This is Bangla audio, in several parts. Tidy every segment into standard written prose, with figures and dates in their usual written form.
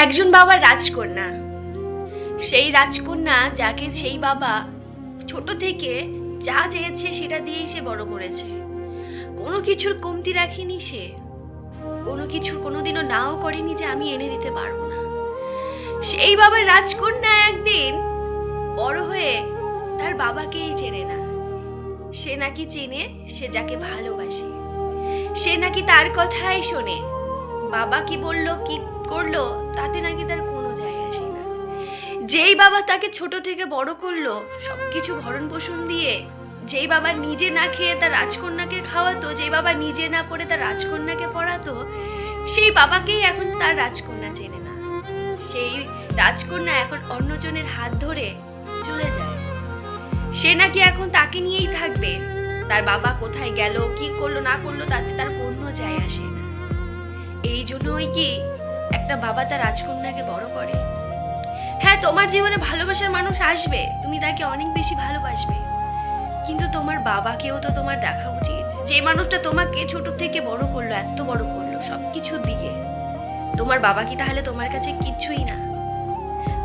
একজন বাবার রাজকন্যা, সেই রাজকন্যা যাকে সেই বাবা ছোট থেকে যা চেয়েছে সেটা দিয়েই সে বড় করেছে। কোনো কিছুর কমতি রাখেনি সে, কোনো কিছুর কোনোদিনও নাও করেনি যে আমি এনে দিতে পারবো না। সেই বাবার রাজকন্যা একদিন বড় হয়ে তার বাবাকেই চেনে না। সে নাকি চেনে সে যাকে ভালোবাসে, সে নাকি তার কথাই শোনে। বাবা কি বললো কি করলো তাতে নাকি তার কোনো যায় আসে না। যেই বাবা তাকে ছোট থেকে বড় করলো সবকিছু ভরণ পোষণ দিয়ে, যেই বাবা নিজে না খেয়ে তার রাজকন্যাকে খাওয়াতো, যেই বাবা নিজে না পড়ে তার রাজকন্যাকে পড়াতো, সেই বাবাকেই এখন তার রাজকন্যা চেনে না। সেই রাজকন্যা এখন অন্যজনের হাত ধরে চলে যায়। সে নাকি এখন তাকে নিয়েই থাকবে। তার বাবা কোথায় গেল কি করলো না করলো তাতে তার কোনো যায় আসে না। এই জন্যই কি একটা বাবা তার রাজকন্যাকে বড় করে। হ্যাঁ, তোমার জীবনে ভালোবাসার মানুষ আসবে, তুমি তাকে অনেক বেশি ভালোবাসবে, কিন্তু তোমার বাবাকেও তো তোমার দেখা উচিত। যে মানুষটা তোমাকে ছোট থেকে বড় করলো, এত বড় করলো সবকিছু দিয়ে, তোমার বাবা কি তাহলে তোমার কাছে কিছুই না?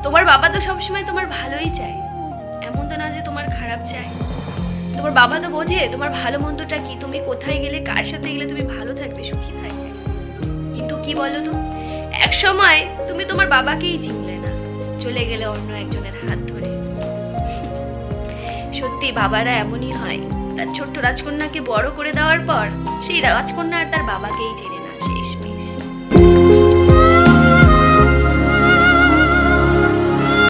তোমার বাবা তো সবসময় তোমার ভালোই চায়, এমন তো না যে তোমার খারাপ চায়। তোমার বাবা তো বোঝে তোমার ভালো মন্দটা কি, তুমি কোথায় গেলে কার সাথে গেলে তুমি ভালো থাকবে, সুখী থাকবে। কিন্তু কি বলো তো, এক সময় তুমি তোমার বাবাকেই চিনলে না, চলে গেলে অন্য একজনের হাত ধরে। সত্যি বাবারা এমনই হয়, তার ছোট্ট রাজকন্যাকে বড় করে দেওয়ার পর সেই রাজকন্যা আর তার বাবাকেই চেনে